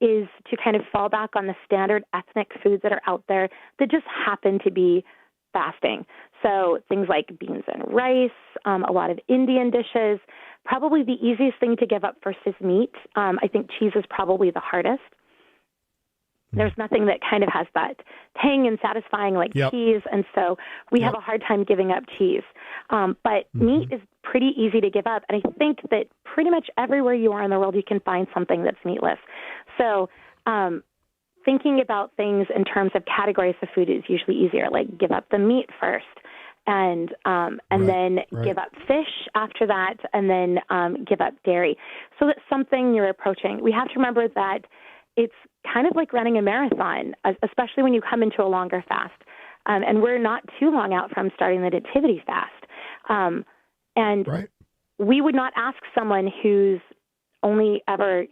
is to kind of fall back on the standard ethnic foods that are out there that just happen to be fasting. So things like beans and rice, a lot of Indian dishes. Probably the easiest thing to give up first is meat. I think cheese is probably the hardest. There's nothing that kind of has that tang and satisfying like cheese, and so we have a hard time giving up cheese. But meat is pretty easy to give up, and I think that pretty much everywhere you are in the world, you can find something that's meatless. So thinking about things in terms of categories of food is usually easier, like give up the meat first, and then give up fish after that, and then give up dairy. So that's something you're approaching. We have to remember that it's kind of like running a marathon, especially when you come into a longer fast. And we're not too long out from starting the nativity fast. We would not ask someone who's only ever,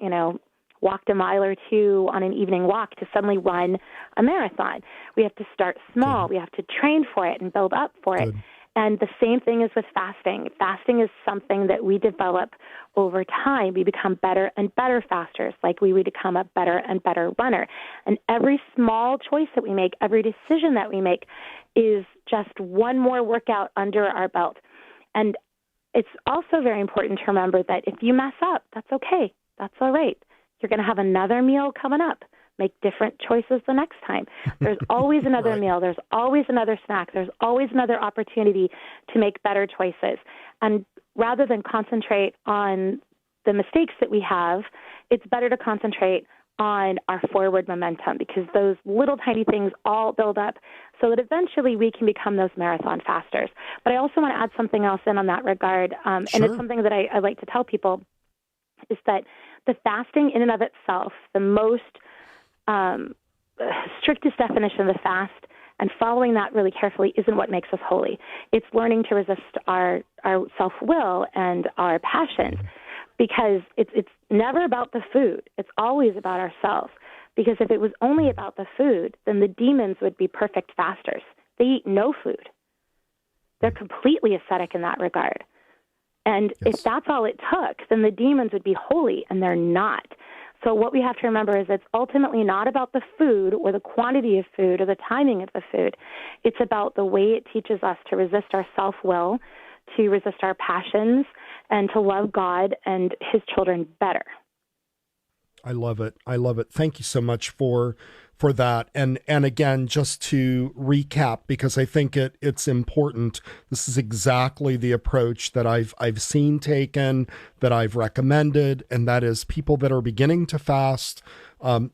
walked a mile or two on an evening walk to suddenly run a marathon. We have to start small. We have to train for it and build up for it. And the same thing is with fasting. Fasting is something that we develop over time. We become better and better fasters, like we would become a better and better runner. And every small choice that we make, every decision that we make is just one more workout under our belt. And it's also very important to remember that if you mess up, that's okay. That's all right. You're going to have another meal coming up. Make different choices the next time. There's always another meal. There's always another snack. There's always another opportunity to make better choices. And rather than concentrate on the mistakes that we have, it's better to concentrate on our forward momentum, because those little tiny things all build up so that eventually we can become those marathon fasters. But I also want to add something else in on that regard, and it's something that I like to tell people, is that the fasting in and of itself, the most strictest definition of the fast, and following that really carefully, isn't what makes us holy. It's learning to resist our self-will and our passions, because it's never about the food. It's always about ourselves. Because if it was only about the food, then the demons would be perfect fasters. They eat no food. They're completely ascetic in that regard. And if that's all it took, then the demons would be holy, and they're not. So what we have to remember is it's ultimately not about the food or the quantity of food or the timing of the food. It's about the way it teaches us to resist our self-will, to resist our passions, and to love God and his children better. I love it. I love it. Thank you so much for that. And again, just to recap, because I think it's important. This is exactly the approach that I've seen taken, that I've recommended, and that is people that are beginning to fast,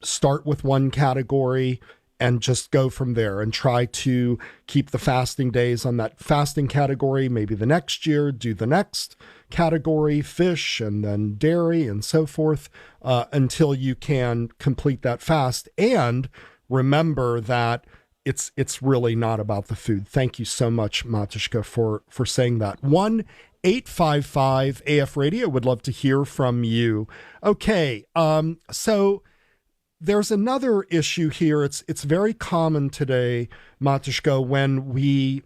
start with one category and just go from there and try to keep the fasting days on that fasting category. Maybe the next year, do the next category, fish and then dairy and so forth, until you can complete that fast. And remember that it's really not about the food. Thank you so much, Matushka, for saying that. 1-855 AF Radio would love to hear from you. Okay, so there's another issue here. It's very common today, Matushka, when we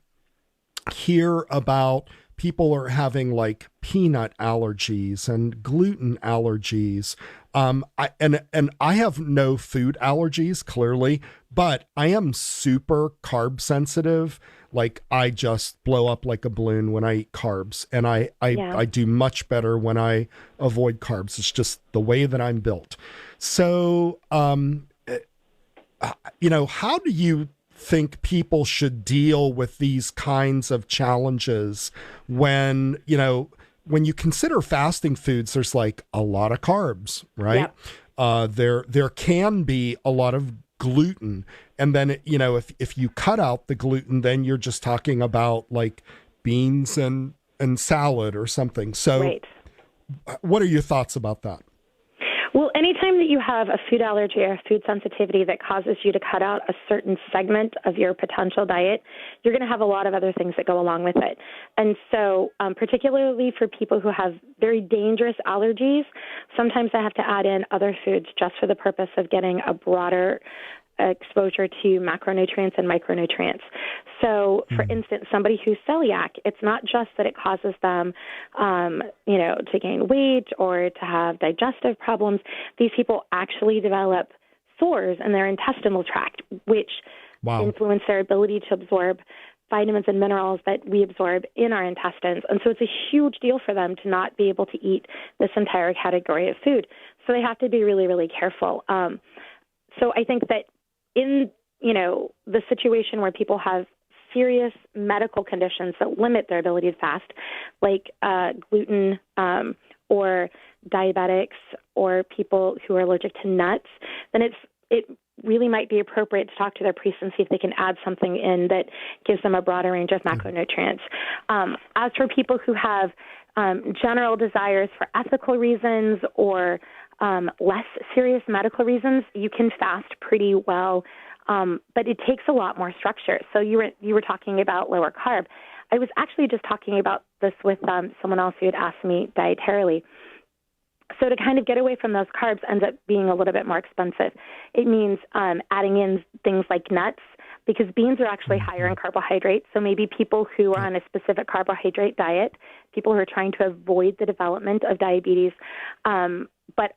hear about people are having like peanut allergies and gluten allergies. I have no food allergies, clearly, but I am super carb sensitive. Like I just blow up like a balloon when I eat carbs, and I do much better when I avoid carbs. It's just the way that I'm built. So, how do you think people should deal with these kinds of challenges when you consider fasting foods? There's like a lot of carbs, right? Yep. There can be a lot of gluten, and then if you cut out the gluten, then you're just talking about like beans and salad or something. So, right. What are your thoughts about that? Well, anytime that you have a food allergy or a food sensitivity that causes you to cut out a certain segment of your potential diet, you're going to have a lot of other things that go along with it. And so particularly for people who have very dangerous allergies, sometimes I have to add in other foods just for the purpose of getting a broader exposure to macronutrients and micronutrients. So, for instance, somebody who's celiac, it's not just that it causes them, to gain weight or to have digestive problems. These people actually develop sores in their intestinal tract, which influence their ability to absorb vitamins and minerals that we absorb in our intestines. And so it's a huge deal for them to not be able to eat this entire category of food. So they have to be really, really careful. So I think that in, the situation where people have serious medical conditions that limit their ability to fast, like gluten or diabetics or people who are allergic to nuts, then it really might be appropriate to talk to their priest and see if they can add something in that gives them a broader range of macronutrients. As for people who have general desires for ethical reasons or less serious medical reasons, you can fast pretty well, but it takes a lot more structure. So you were talking about lower carb. I was actually just talking about this with someone else who had asked me dietarily. So to kind of get away from those carbs ends up being a little bit more expensive. It means adding in things like nuts, because beans are actually higher in carbohydrates. So maybe people who are on a specific carbohydrate diet, people who are trying to avoid the development of diabetes, but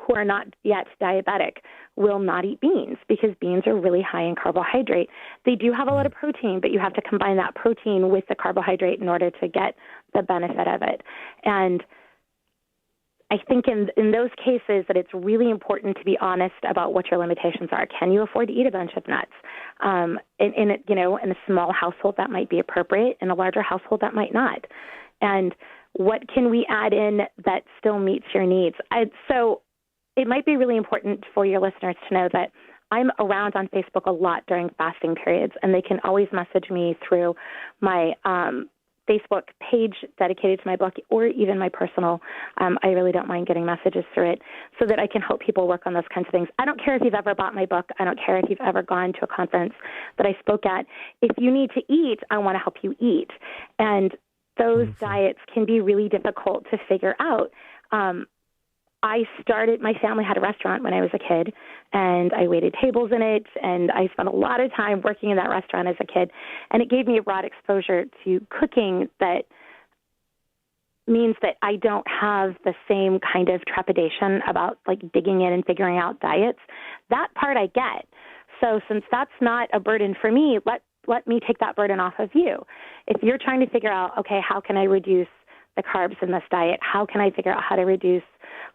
who are not yet diabetic, will not eat beans because beans are really high in carbohydrate. They do have a lot of protein, but you have to combine that protein with the carbohydrate in order to get the benefit of it. And I think in those cases that it's really important to be honest about what your limitations are. Can you afford to eat a bunch of nuts? In a small household that might be appropriate, in a larger household that might not. And what can we add in that still meets your needs? So it might be really important for your listeners to know that I'm around on Facebook a lot during fasting periods, and they can always message me through my Facebook page dedicated to my book, or even my personal. I really don't mind getting messages through it so that I can help people work on those kinds of things. I don't care if you've ever bought my book. I don't care if you've ever gone to a conference that I spoke at. If you need to eat, I want to help you eat. And those diets can be really difficult to figure out. My family had a restaurant when I was a kid, and I waited tables in it, and I spent a lot of time working in that restaurant as a kid, and it gave me a broad exposure to cooking that means that I don't have the same kind of trepidation about like digging in and figuring out diets. That part I get. So since that's not a burden for me, let me take that burden off of you. If you're trying to figure out, okay, how can I reduce the carbs in this diet? How can I figure out how to reduce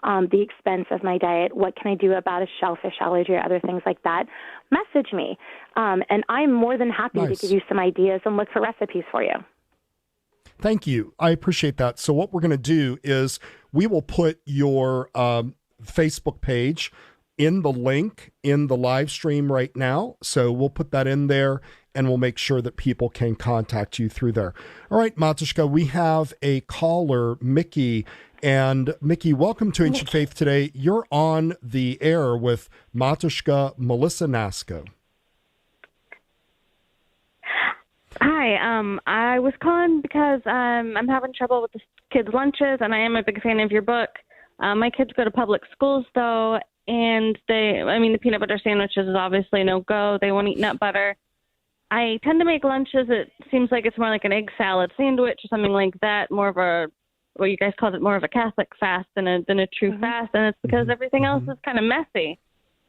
the expense of my diet? What can I do about a shellfish allergy or other things like that? Message me. And I'm more than happy to give you some ideas and look for recipes for you. Thank you. I appreciate that. So what we're going to do is we will put your Facebook page in the link in the live stream right now. So we'll put that in there and we'll make sure that people can contact you through there. All right, Matushka, we have a caller, Mickey. And Mickey, welcome to Ancient Faith Today. You're on the air with Matushka Melissa Nasco. Hi, I was calling because I'm having trouble with the kids' lunches, and I am a big fan of your book. My kids go to public schools, though, and the peanut butter sandwiches is obviously no-go. They won't eat nut butter. I tend to make lunches. It seems like it's more like an egg salad sandwich or something like that, more of a, what you guys called it, more of a Catholic fast than a true fast, and it's because everything else is kind of messy.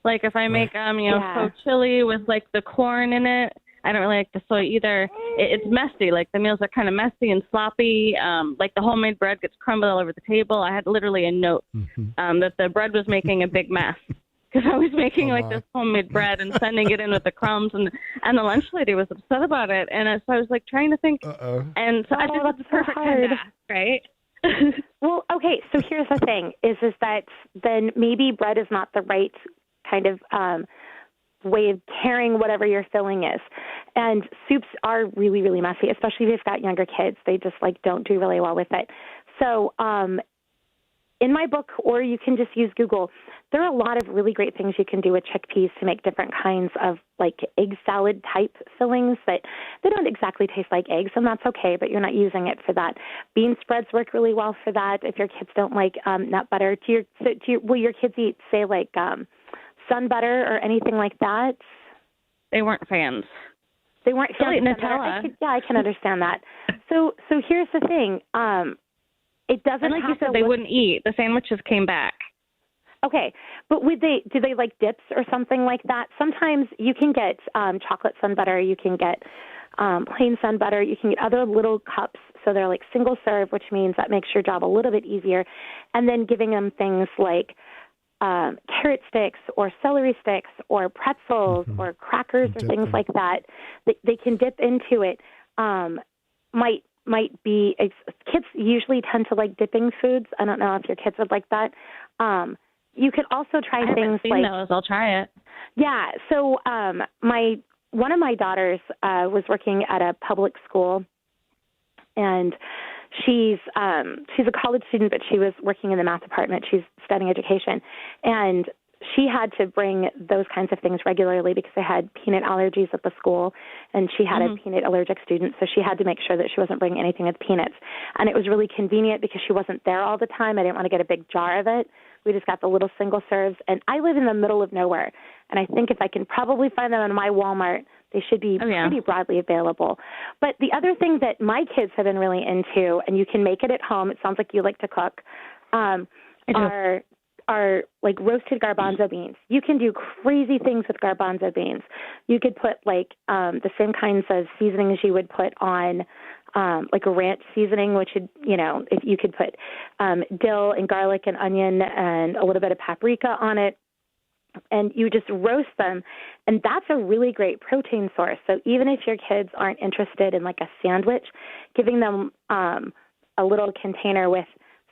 Like if I make, so chili with like the corn in it, I don't really like the soy either. It's messy. Like the meals are kind of messy and sloppy. Like the homemade bread gets crumbled all over the table. I had literally a note that the bread was making a big mess because I was making this homemade bread and sending it in with the crumbs, and the lunch lady was upset about it. And so I was like trying to think, and so I think that's the perfect time to ask, right? Well, okay. So here's the thing: is that then maybe bread is not the right kind of way of carrying whatever your filling is. And soups are really, really messy, especially if you've got younger kids. They just don't do really well with it. So in my book, or you can just use Google, there are a lot of really great things you can do with chickpeas to make different kinds of egg salad type fillings that they don't exactly taste like eggs, and that's okay, but you're not using it for that. Bean spreads work really well for that. If your kids don't like nut butter, will your kids eat, say, sun butter or anything like that? They weren't fans. They weren't fans of Nutella. I can understand that. So here's the thing. It doesn't. And like you said, they wouldn't eat. The sandwiches came back. Okay, but do they like dips or something like that? Sometimes you can get chocolate sun butter. You can get plain sun butter. You can get other little cups. So they're single serve, which means that makes your job a little bit easier. And then giving them things like carrot sticks or celery sticks or pretzels or crackers or things like that they can dip into it might be kids usually tend to like dipping foods. I don't know if your kids would like that. You could also try things like those. I'll try it. Yeah. So one of my daughters was working at a public school, and she's a college student, but she was working in the math department. She's studying education, and she had to bring those kinds of things regularly because they had peanut allergies at the school, and she had a peanut allergic student, so she had to make sure that she wasn't bringing anything with peanuts. And it was really convenient because she wasn't there all the time. I didn't want to get a big jar of it. We just got the little single serves, and I live in the middle of nowhere, and I think if I can probably find them in my Walmart, they should be pretty broadly available. But the other thing that my kids have been really into, and you can make it at home, it sounds like you like to cook, are like roasted garbanzo beans. You can do crazy things with garbanzo beans. You could put the same kinds of seasonings you would put on like a ranch seasoning, which would, if you could put dill and garlic and onion and a little bit of paprika on it, and you just roast them, and that's a really great protein source. So even if your kids aren't interested in a sandwich, giving them a little container with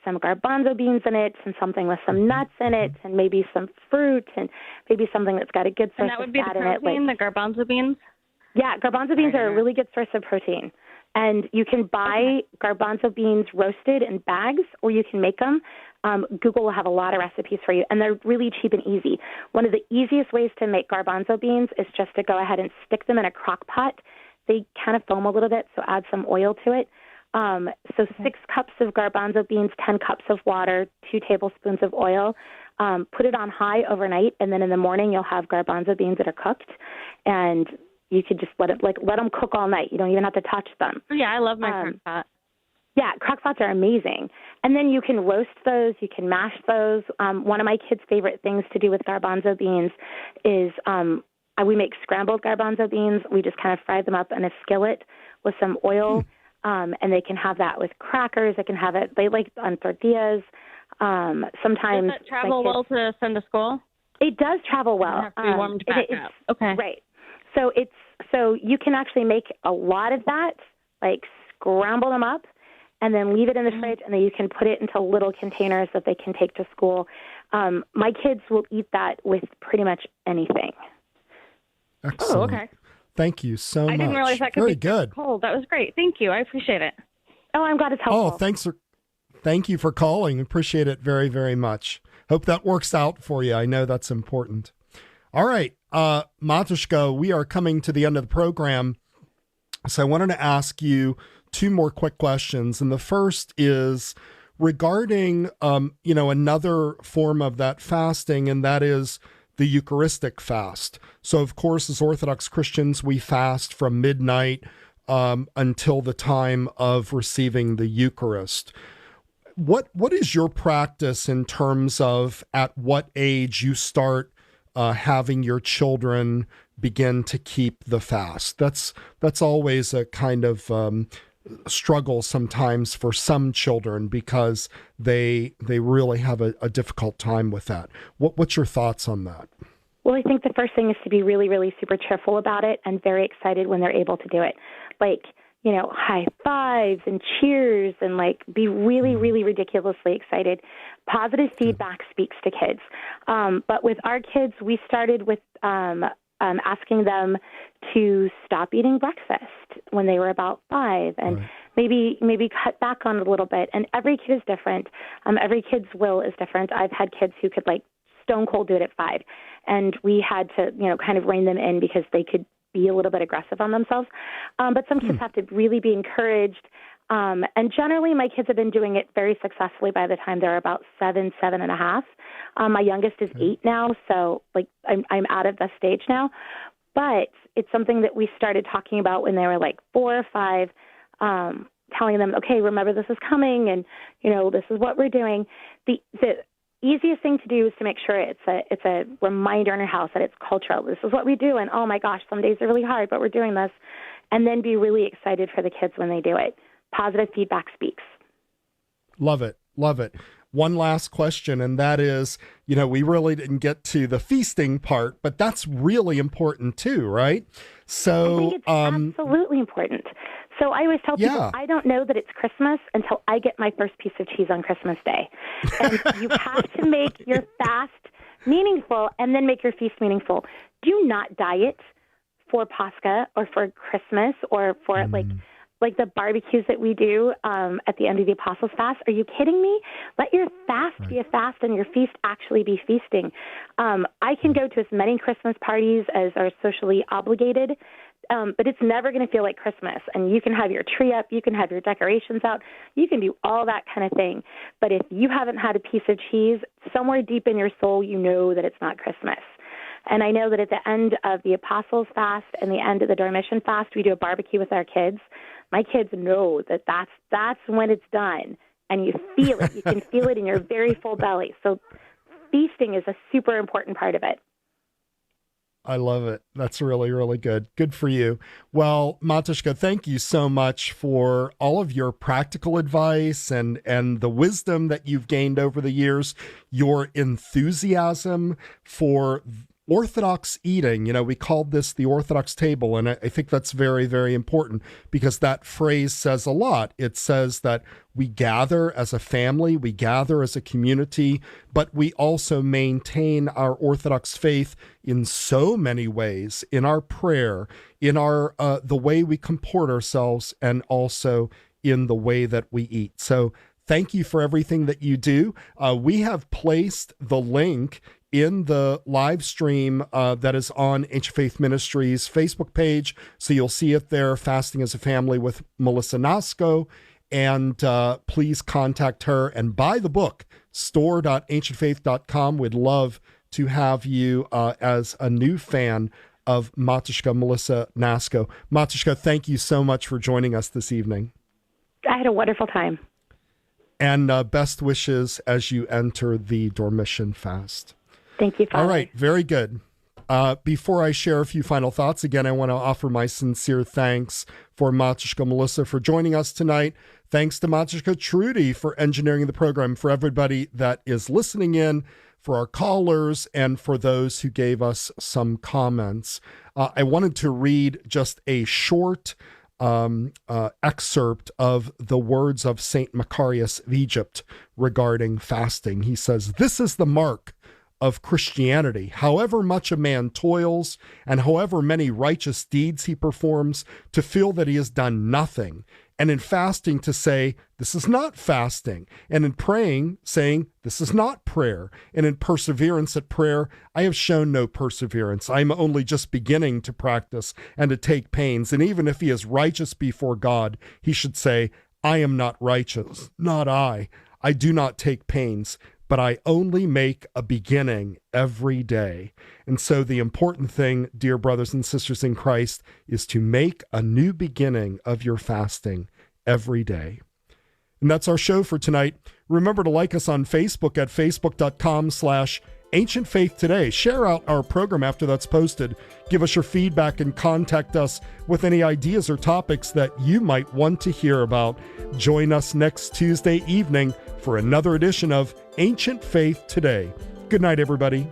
some garbanzo beans in it and something with some nuts in it and maybe some fruit and maybe something that's got a good source of fat in it. And that would be the protein, the garbanzo beans? Yeah, garbanzo beans are a really good source of protein. And you can buy garbanzo beans roasted in bags, or you can make them. Google will have a lot of recipes for you, and they're really cheap and easy. One of the easiest ways to make garbanzo beans is just to go ahead and stick them in a crock pot. They kind of foam a little bit, so add some oil to it. 6 cups of garbanzo beans, 10 cups of water, 2 tablespoons of oil. Put it on high overnight, and then in the morning you'll have garbanzo beans that are cooked, and you could just let them cook all night. You don't even have to touch them. Yeah, I love my crock pot. Yeah, crock pots are amazing. And then you can roast those. You can mash those. One of my kids' favorite things to do with garbanzo beans is we make scrambled garbanzo beans. We just kind of fry them up in a skillet with some oil, and they can have that with crackers. They can have it. They like on tortillas. Sometimes. Does that travel well to send to school? It does travel well. It has to be warmed back up. Okay. Right. So you can actually make a lot of that, scramble them up, and then leave it in the fridge, and then you can put it into little containers that they can take to school. My kids will eat that with pretty much anything. Excellent. Oh, okay. Thank you so much. I didn't realize that could Very be good. cold. That was great. Thank you. I appreciate it. Oh, I'm glad it's helpful. Oh, thank you for calling. Appreciate it very, very much. Hope that works out for you. I know that's important. All right, Matushka, we are coming to the end of the program. So I wanted to ask you two more quick questions. And the first is regarding, another form of that fasting, and that is the Eucharistic fast. So, of course, as Orthodox Christians, we fast from midnight until the time of receiving the Eucharist. What is your practice in terms of at what age you start having your children begin to keep the fast? That's always a kind of struggle sometimes for some children because they really have a difficult time with that. What's your thoughts on that? Well, I think the first thing is to be really, really super cheerful about it and very excited when they're able to do it. Like, high fives and cheers and be really, really ridiculously excited. Positive feedback speaks to kids. But with our kids, we started with asking them to stop eating breakfast when they were about 5 and right. maybe cut back on it a little bit. And every kid is different. Every kid's will is different. I've had kids who could stone cold do it at 5. And we had to, kind of rein them in because they could be a little bit aggressive on themselves. But some kids have to really be encouraged. And generally, my kids have been doing it very successfully by the time they're about 7 and a half. My youngest is 8 now, so I'm out of the stage now. But it's something that we started talking about when they were 4 or 5, telling them, okay, remember this is coming, and this is what we're doing. The easiest thing to do is to make sure it's a reminder in our house that it's cultural. This is what we do, and oh my gosh, some days are really hard, but we're doing this. And then be really excited for the kids when they do it. Positive feedback speaks. Love it. Love it. One last question, and that is, we really didn't get to the feasting part, but that's really important too, right? So I think it's absolutely important. So I always tell people, I don't know that it's Christmas until I get my first piece of cheese on Christmas Day. And you have to make your fast meaningful and then make your feast meaningful. Do not diet for Pascha or for Christmas or for like the barbecues that we do at the end of the Apostles' Fast. Are you kidding me? Let your fast be a fast and your feast actually be feasting. I can go to as many Christmas parties as are socially obligated, but it's never going to feel like Christmas. And you can have your tree up, you can have your decorations out, you can do all that kind of thing. But if you haven't had a piece of cheese, somewhere deep in your soul, you know that it's not Christmas. And I know that at the end of the Apostles' Fast and the end of the Dormition Fast, we do a barbecue with our kids. My kids know that that's when it's done, and you feel it. You can feel it in your very full belly. So feasting is a super important part of it. I love it. That's really, really good. Good for you. Well, Matushka, thank you so much for all of your practical advice and the wisdom that you've gained over the years, your enthusiasm for Orthodox eating. We called this the Orthodox table, and I think that's very, very important because that phrase says a lot. It says that we gather as a family, we gather as a community, but we also maintain our Orthodox faith in so many ways, in our prayer, in our the way we comport ourselves, and also in the way that we eat. So thank you for everything that you do. We have placed the link in the live stream that is on Ancient Faith Ministries Facebook page. So you'll see it there, Fasting as a Family with Melissa Nasco. And please contact her and buy the book, store.ancientfaith.com. We'd love to have you as a new fan of Matushka Melissa Nasco. Matushka, thank you so much for joining us this evening. I had a wonderful time. And best wishes as you enter the Dormition Fast. Thank you, Father. All right, very good. Before I share a few final thoughts, again, I want to offer my sincere thanks for Matushka Melissa for joining us tonight. Thanks to Matushka Trudy for engineering the program, for everybody that is listening in, for our callers, and for those who gave us some comments. I wanted to read just a short excerpt of the words of Saint Macarius of Egypt regarding fasting. He says, "This is the mark of Christianity. However much a man toils and however many righteous deeds he performs, to feel that he has done nothing, and in fasting to say, this is not fasting, and in praying, saying, this is not prayer, and in perseverance at prayer, I have shown no perseverance. I am only just beginning to practice and to take pains, and even if he is righteous before God, he should say, I am not righteous, not I. I do not take pains, but I only make a beginning every day." And so the important thing, dear brothers and sisters in Christ, is to make a new beginning of your fasting every day. And that's our show for tonight. Remember to like us on Facebook at facebook.com/Ancient Faith Today. Share out our program after that's posted. Give us your feedback and contact us with any ideas or topics that you might want to hear about. Join us next Tuesday evening for another edition of Ancient Faith Today. Good night, everybody.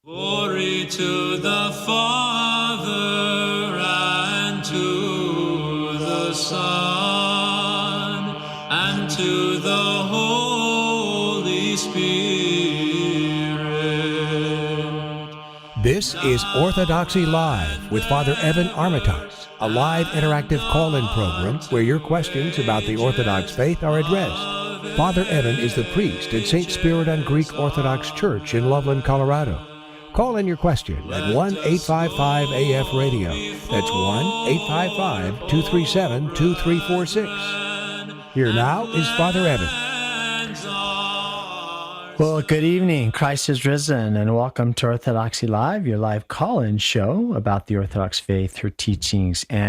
Glory to the Father, and to the Son, and to the Holy Spirit. This is Orthodoxy Live with Father Evan Armitage, a live interactive call-in program where your questions about the Orthodox faith are addressed. Father Evan is the priest at St. Spiridon Greek Orthodox Church in Loveland, Colorado. Call in your question at 1-855-AF-RADIO. That's 1-855-237-2346. Here now is Father Evan. Well, good evening. Christ is risen, and welcome to Orthodoxy Live, your live call-in show about the Orthodox faith, her teachings, and